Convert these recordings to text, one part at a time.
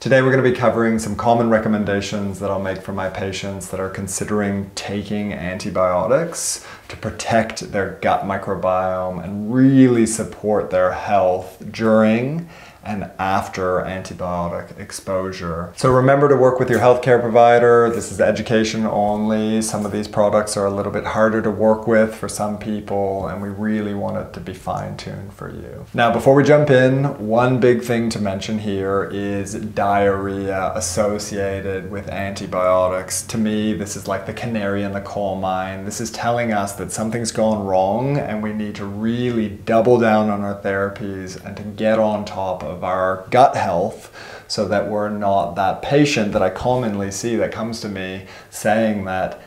Today we're going to be covering some common recommendations that I'll make for my patients that are considering taking antibiotics to protect their gut microbiome and really support their health during and after antibiotic exposure. So remember to work with your healthcare provider. This is education only. Some of these products are a little bit harder to work with for some people, and we really want it to be fine-tuned for you. Now, before we jump in, one big thing to mention here is diarrhea associated with antibiotics. To me, this is like the canary in the coal mine. This is telling us that something's gone wrong and we need to really double down on our therapies and to get on top of our gut health so that we're not that patient that I commonly see that comes to me saying that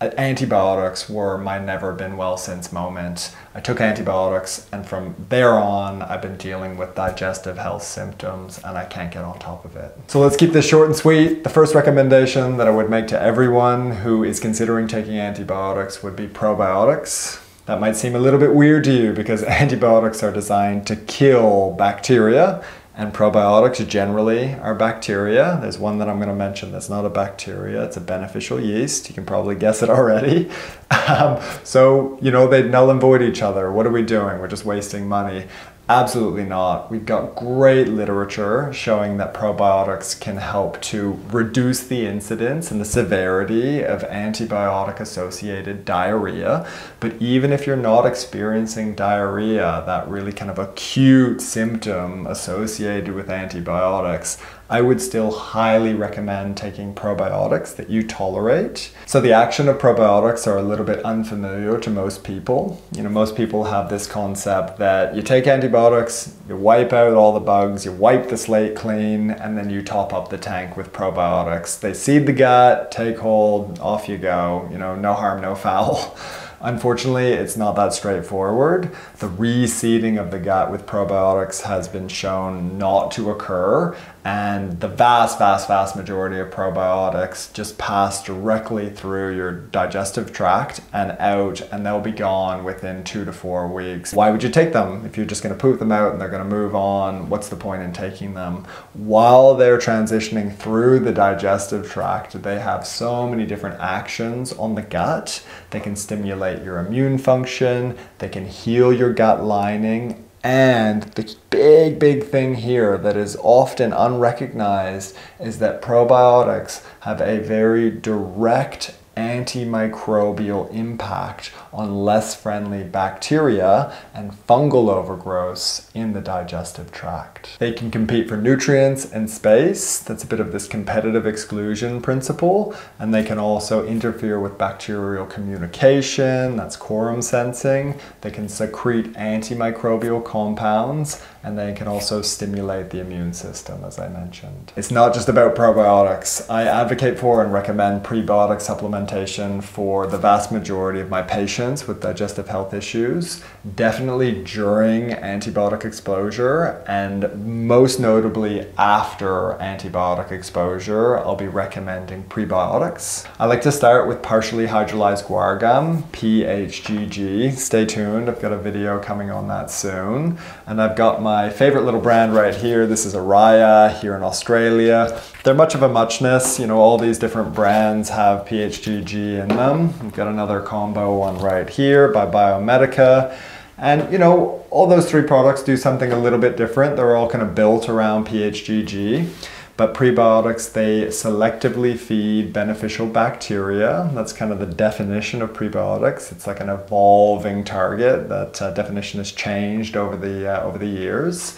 antibiotics were my never been well since moment. I took antibiotics and from there on I've been dealing with digestive health symptoms and I can't get on top of it. So let's keep this short and sweet. The first recommendation that I would make to everyone who is considering taking antibiotics would be probiotics. That might seem a little bit weird to you because antibiotics are designed to kill bacteria, and probiotics generally are bacteria. There's one that I'm going to mention that's not a bacteria, it's a beneficial yeast. You can probably guess it already. So, you know, they null and void each other. What are we doing? We're just wasting money. Absolutely not. We've got great literature showing that probiotics can help to reduce the incidence and the severity of antibiotic-associated diarrhea. But even if you're not experiencing diarrhea, that really kind of acute symptom associated with antibiotics, I would still highly recommend taking probiotics that you tolerate. So the action of probiotics are a little bit unfamiliar to most people. You know, most people have this concept that you take antibiotics, you wipe out all the bugs, you wipe the slate clean, and then you top up the tank with probiotics. They seed the gut, take hold, off you go. You know, no harm, no foul. Unfortunately, it's not that straightforward. The reseeding of the gut with probiotics has been shown not to occur, and the vast majority of probiotics just pass directly through your digestive tract and out, and they'll be gone within 2 to 4 weeks. Why would you take them? If you're just going to poop them out and they're going to move on, what's the point in taking them? While they're transitioning through the digestive tract, they have so many different actions on the gut. They can stimulate your immune function, they can heal your gut lining, and the big thing here that is often unrecognized is that probiotics have a very direct antimicrobial impact on less friendly bacteria and fungal overgrowths in the digestive tract. They can compete for nutrients and space. That's a bit of this competitive exclusion principle. And they can also interfere with bacterial communication. That's quorum sensing. They can secrete antimicrobial compounds, and they can also stimulate the immune system, as I mentioned. It's not just about probiotics. I advocate for and recommend prebiotic supplementation for the vast majority of my patients with digestive health issues, definitely during antibiotic exposure, and most notably after antibiotic exposure, I'll be recommending prebiotics. I like to start with partially hydrolyzed guar gum, PHGG. Stay tuned, I've got a video coming on that soon. And I've got my favorite little brand right here. This is Araya here in Australia. They're much of a muchness. You know, all these different brands have PHGG in them. We've got another combo one right here by Biomedica. And you know, all those three products do something a little bit different. They're all kind of built around PHGG. But prebiotics, they selectively feed beneficial bacteria. That's kind of the definition of prebiotics. It's like an evolving target. That definition has changed over the years.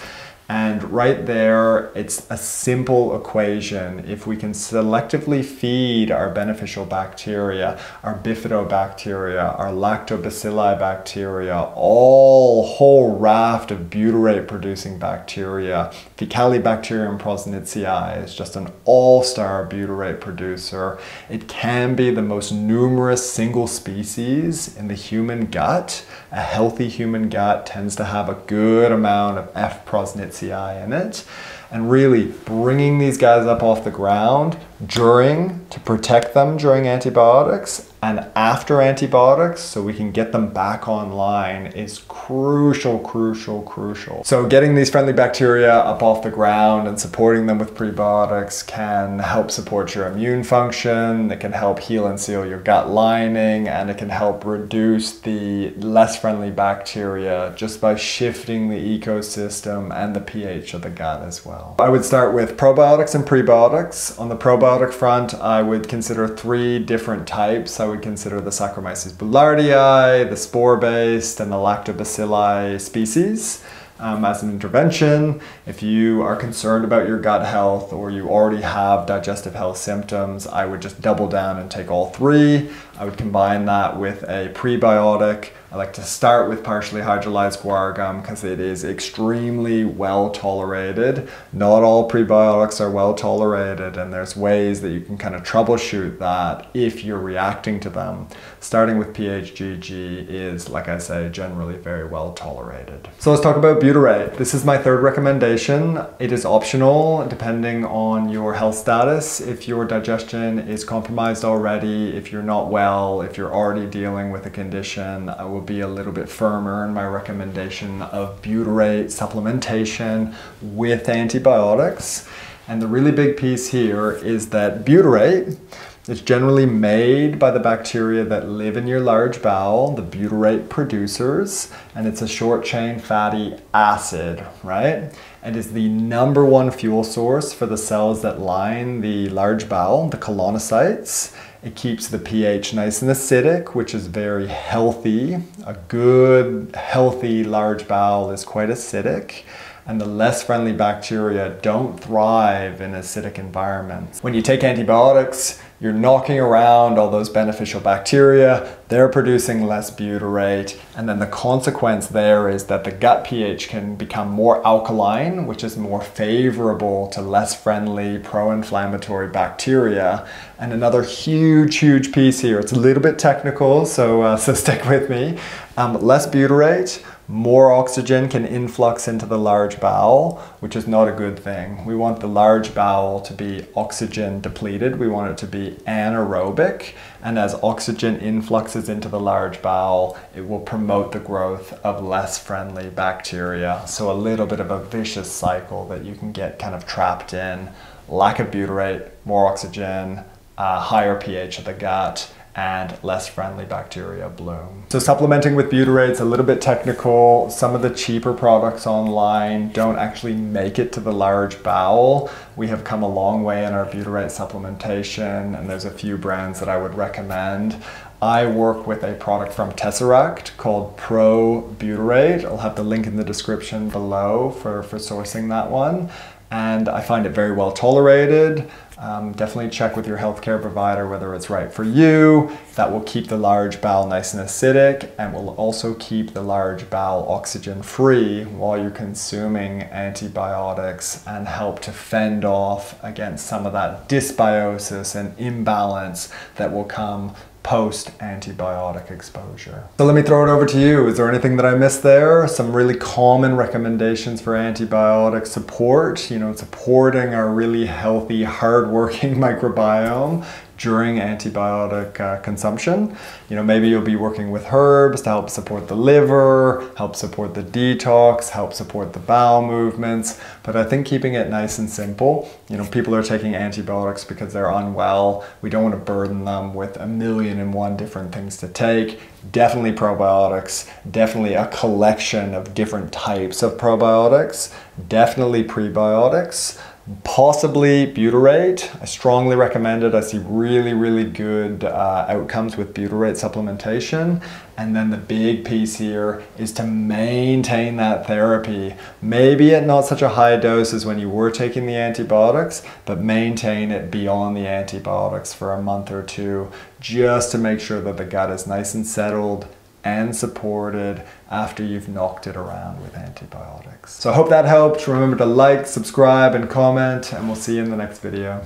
And right there, it's a simple equation. If we can selectively feed our beneficial bacteria, our bifidobacteria, our lactobacilli bacteria, whole raft of butyrate producing bacteria. Faecalibacterium prosnitzii is just an all-star butyrate producer. It can be the most numerous single species in the human gut. A healthy human gut tends to have a good amount of F. prosnitzii in it. and really bringing these guys up off the ground to protect them during antibiotics and after antibiotics, so we can get them back online, is crucial, crucial, crucial. So getting these friendly bacteria up off the ground and supporting them with prebiotics can help support your immune function, it can help heal and seal your gut lining, and it can help reduce the less friendly bacteria just by shifting the ecosystem and the pH of the gut as well. I would start with probiotics and prebiotics. On the probiotic front, I would consider 3 different types. I would consider the Saccharomyces boulardii, the spore-based, and the lactobacilli species as an intervention. If you are concerned about your gut health or you already have digestive health symptoms, I would just double down and take all 3. I would combine that with a prebiotic. I like to start with partially hydrolyzed guar gum because it is extremely well tolerated. Not all prebiotics are well tolerated, and there's ways that you can kind of troubleshoot that if you're reacting to them. Starting with PHGG is, like I say, generally very well tolerated. So let's talk about butyrate. This is my 3rd recommendation. It is optional depending on your health status. If your digestion is compromised already, if you're not well, if you're already dealing with a condition, I will be a little bit firmer in my recommendation of butyrate supplementation with antibiotics. And the really big piece here is that butyrate is generally made by the bacteria that live in your large bowel, the butyrate producers, and it's a short chain fatty acid, right? And is the #1 fuel source for the cells that line the large bowel, the colonocytes. It keeps the pH nice and acidic, which is very healthy. A good, healthy large bowel is quite acidic, and the less friendly bacteria don't thrive in acidic environments. When you take antibiotics, you're knocking around all those beneficial bacteria, they're producing less butyrate, and then the consequence there is that the gut pH can become more alkaline, which is more favorable to less friendly pro-inflammatory bacteria. And another huge, huge piece here, it's a little bit technical, so stick with me. Less butyrate, more oxygen can influx into the large bowel, which is not a good thing. We want the large bowel to be oxygen depleted. We want it to be anaerobic. And as oxygen influxes into the large bowel, it will promote the growth of less friendly bacteria. So a little bit of a vicious cycle that you can get kind of trapped in. Lack of butyrate, more oxygen, higher pH of the gut, and less friendly bacteria bloom. So supplementing with butyrate's a little bit technical. Some of the cheaper products online don't actually make it to the large bowel. We have come a long way in our butyrate supplementation, and there's a few brands that I would recommend. I work with a product from Tesseract called Probiotics. I'll have the link in the description below for sourcing that one. And I find it very well tolerated. Definitely check with your healthcare provider whether it's right for you. That will keep the large bowel nice and acidic, and will also keep the large bowel oxygen free while you're consuming antibiotics, and help to fend off against some of that dysbiosis and imbalance that will come post-antibiotic exposure. So let me throw it over to you. Is there anything that I missed there? Some really common recommendations for antibiotic support, supporting our really healthy, hard-working microbiome during antibiotic consumption. Maybe you'll be working with herbs to help support the liver, help support the detox, help support the bowel movements. But I think keeping it nice and simple. People are taking antibiotics because they're unwell. We don't want to burden them with 1,000,001 different things to take. Definitely probiotics, definitely a collection of different types of probiotics, definitely prebiotics. Possibly butyrate. I strongly recommend it. I see really, really good outcomes with butyrate supplementation. And then the big piece here is to maintain that therapy. Maybe at not such a high dose as when you were taking the antibiotics, but maintain it beyond the antibiotics for a month or 2, just to make sure that the gut is nice and settled and supported after you've knocked it around with antibiotics. So I hope that helped. Remember to like, subscribe, and comment, and we'll see you in the next video.